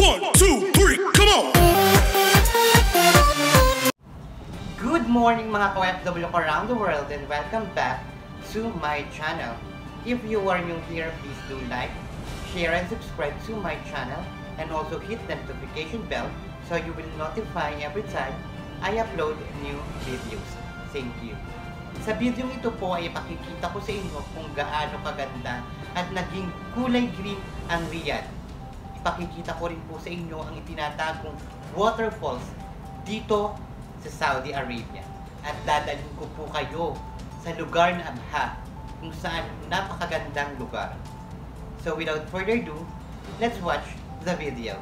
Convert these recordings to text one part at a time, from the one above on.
1, 2, 3, come on! Good morning mga ka-OFW around the world and welcome back to my channel. If you are new here, please do like, share and subscribe to my channel and also hit the notification bell so you will notify every time I upload new videos. Thank you. Sa video ito po ay ipakikita ko sa inyo kung gaano kaganda at naging kulay green ang Riyadh. Ipakikita ko rin po sa inyo ang itinatagong waterfalls dito sa Saudi Arabia. At dadalhin ko po kayo sa lugar na Abha, kung saan napakagandang lugar. So without further ado, let's watch the video.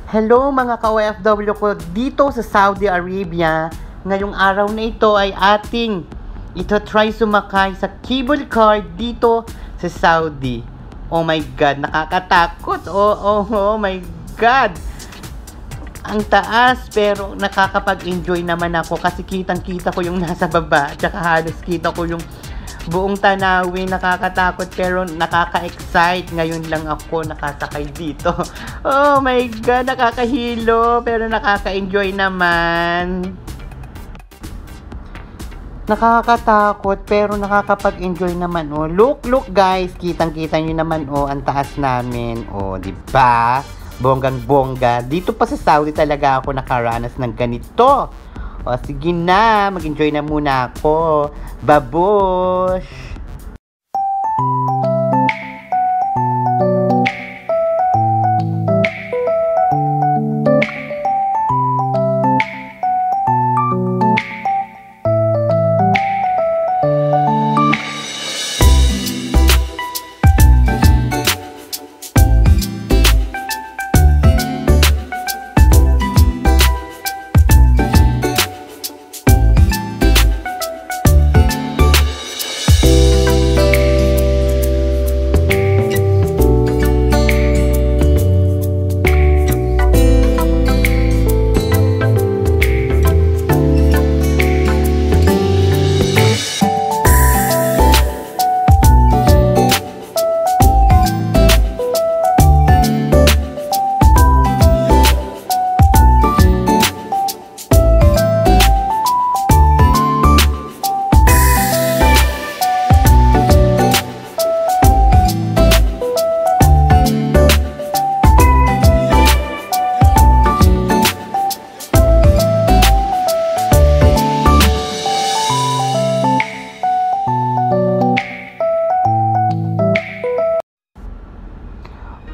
Hello mga ka-OFW ko dito sa Saudi Arabia. Ngayong araw na ito ay ating try sumakay sa cable car dito sa Saudi. Oh my God, nakakatakot. Oh my God. Ang taas pero nakakapag-enjoy naman ako kasi kitang-kita ko yung nasa baba. Tsaka halos kita ko yung buong tanawin. Nakakatakot pero nakaka-excite. Ngayon lang ako nakasakay dito. Oh my God, nakakahilo pero nakaka-enjoy naman. Nakakatakot pero nakakapag-enjoy naman. Oh, look guys, kitang-kita niyo naman ang taas namin. Oh, 'di ba? Bonggang-bongga. Dito pa sa Saudi talaga ako nakaranas ng ganito. O, sige na. Mag-enjoy na muna ako. Babush!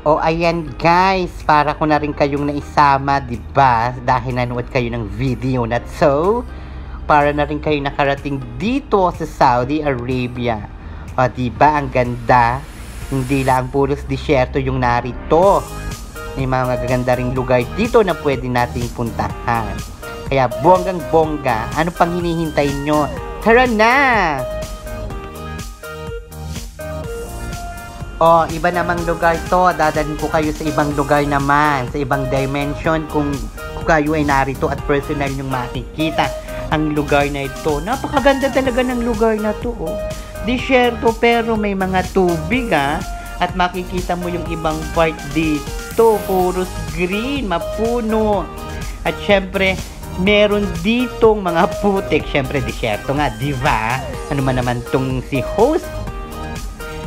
O ayan guys, para ko na rin kayong naisama, 'di ba? Dahil nanood kayo ng video na so, para na rin kayo nakarating dito sa Saudi Arabia. O 'di ba ang ganda? Hindi lang puros disyerto yung narito. May mga magaganda ring lugar dito na pwede nating puntahan. Kaya bonggang-bongga, ano pang hinihintay nyo? Tara na! Oh, iba namang lugar to. Dadalhin ko kayo sa ibang lugar naman, sa ibang dimension kung kayo ay narito at personal yung makikita ang lugar na ito. Napakaganda talaga ng lugar na to. Oh. Disyerto pero may mga tubig at makikita mo yung ibang part dito. Puros green, mapuno. At syempre, meron ditong mga putik. Syempre, disyerto nga, diba? Ano man naman tong si host.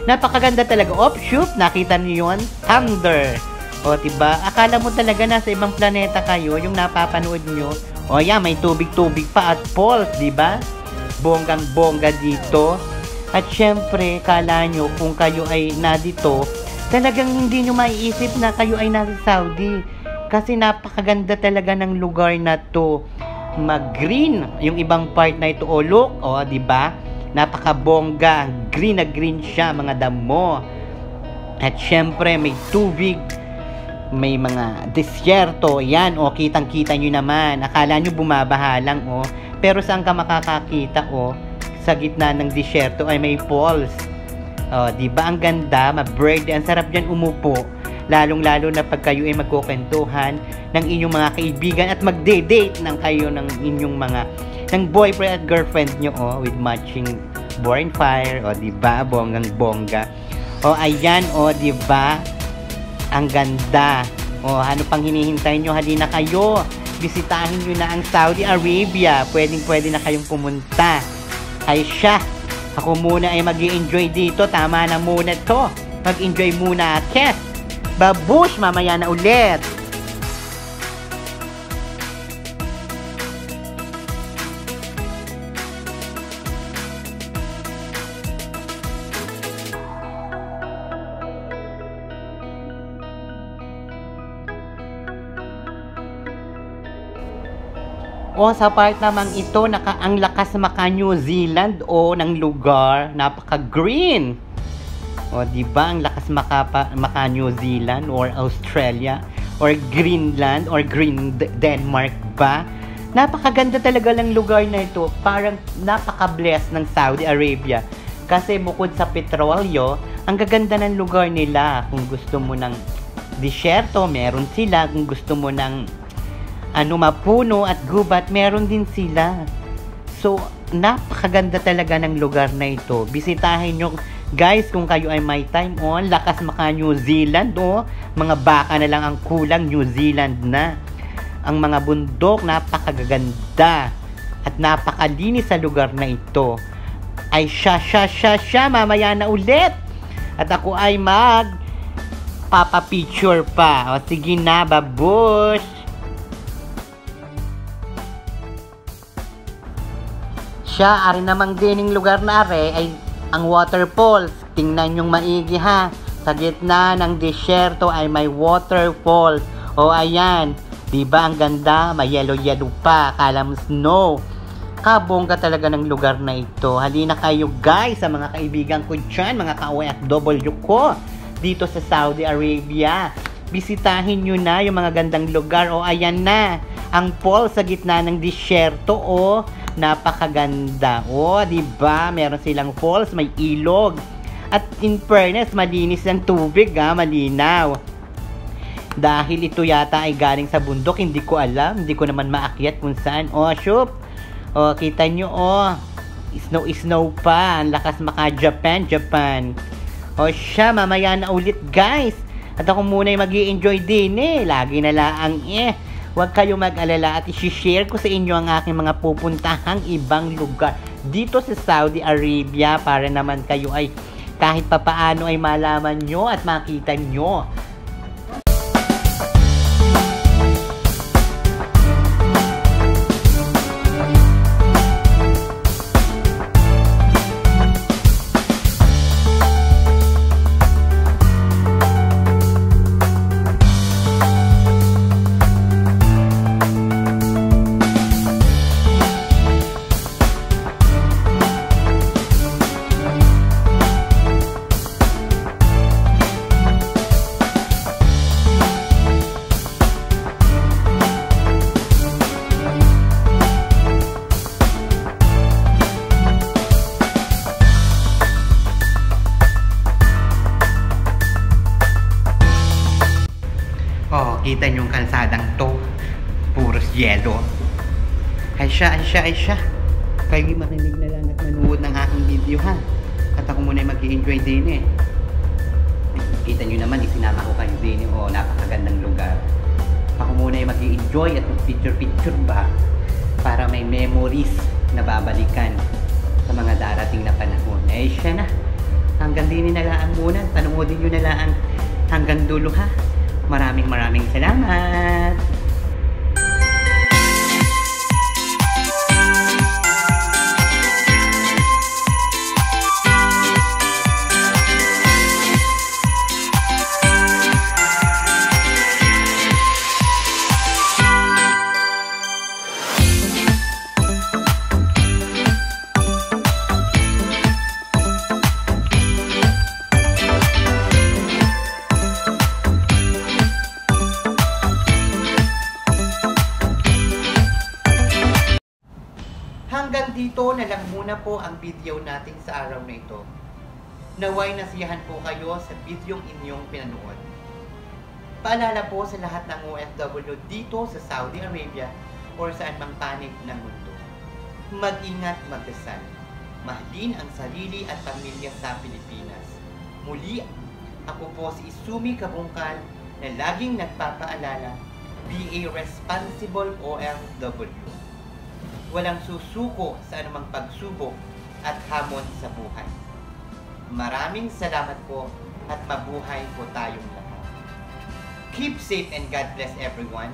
Napakaganda talaga. Shoot, nakita niyo yun? Thunder. O, diba? Akala mo talaga nasa ibang planeta kayo, yung napapanood nyo. O, yan, may tubig-tubig pa at falls, diba? Bonggang-bongga dito. At syempre, kala nyo kung kayo ay nadito, talagang hindi nyo maiisip na kayo ay nasa Saudi. Kasi napakaganda talaga ng lugar na to. Mag-green yung ibang part na ito. O look, o diba? Napakabongga. Green na green siya, mga damo. At syempre, may tubig. May mga disyerto. Yan, o kitang-kita nyo naman. Akala nyo bumabaha lang, o. Pero saan ka makakakita, o? Sa gitna ng disyerto ay may falls. Oh, di ba ang ganda, ma-bird, ang sarap diyan umupo. Lalong-lalo na pag kayo ay magkukwentuhan ng inyong mga kaibigan at magde-date ng kayo ng inyong mga ng boyfriend at girlfriend nyo, oh, with matching bonfire, oh, di ba? Bonggang-bongga. Oh, ayan, oh, di ba? Ang ganda. Oh, ano pang hinihintay nyo? Halina kayo. Bisitahin nyo na ang Saudi Arabia. Pwedeng-pwede na kayong pumunta. Ay siya, ako muna ay mag-i-enjoy dito. Tama na muna to. Mag-enjoy muna, Kes. Babush, mamaya na ulit. O sa part naman ito, ang lakas maka New Zealand o ng lugar, napaka-green. O di ba ang lakas maka New Zealand or Australia or Greenland or Denmark ba? Napakaganda talaga ng lugar na ito. Parang napaka-blessed ng Saudi Arabia. Kasi bukod sa petrolyo, ang gaganda ng lugar nila. Kung gusto mo ng disyerto, meron sila. Kung gusto mo ng mapuno at gubat, meron din sila. So, napakaganda talaga ng lugar na ito. Bisitahin nyo, guys, kung kayo ay may time on. Lakas maka New Zealand, oh. Mga baka na lang ang kulang, New Zealand na. Ang mga bundok, napakaganda. At napakalinis sa lugar na ito. Ay siya, mamaya na ulit. At ako ay papa-picture pa. O, sige na, babush. Siya, ari namang dining lugar na are ay ang waterfalls. Tingnan yung maigi ha. Sa gitna ng disyerto ay may waterfalls. O ayan, diba ang ganda? May yellow pa. Akala mo snow. Kabongga talaga ng lugar na ito. Halina kayo guys sa mga kaibigan ko dyan, mga ka-OFW ko dito sa Saudi Arabia. Bisitahin nyo na yung mga gandang lugar. O ayan na, ang falls sa gitna ng disyerto. O napakaganda. O, diba? Meron silang falls, may ilog. At in fairness, malinis ang tubig, ha? Malinaw. Dahil ito yata ay galing sa bundok, hindi ko alam. Hindi ko naman maakyat kung saan. O, shoop. O, kita nyo, o. Snow pa. Ang lakas maka Japan. O, siya, mamaya na ulit, guys. At ako muna ay mag-i-enjoy din, eh. Lagi na laang, Huwag kayo mag-alala at i-share ko sa inyo ang aking mga pupuntahang ibang lugar dito sa Saudi Arabia para naman kayo ay kahit papaano ay malaman nyo at makita nyo. Kita nyo yung kalsadang to. Puros yelo. Ay siya. Kayo makinig na lang at manood ng aking video ha. At ako muna mag-i-enjoy din Kita nyo naman, isinama ko kayo din o napakagandang lugar. Ako muna mag-i-enjoy at picture ba para may memories na babalikan sa mga darating na panahon. Ay siya na. Hanggang din na lang muna. Panoodin nyo na lang hanggang dulo ha. Maraming salamat! Ganito na lang muna po ang video natin sa araw na ito. Naway nasiyahan po kayo sa videong inyong pinanood. Paalala po sa lahat ng OFW dito sa Saudi Arabia or saan mang panig ng mundo. Mag-ingat, magdasal. Mahalin ang sarili at pamilya sa Pilipinas. Muli, ako po si Isumi Kabungkal na laging nagpapaalala, be a responsible OFW. Walang susuko sa anumang pagsubok at hamon sa buhay. Maraming salamat po at mabuhay po tayong lahat. Keep safe and God bless everyone.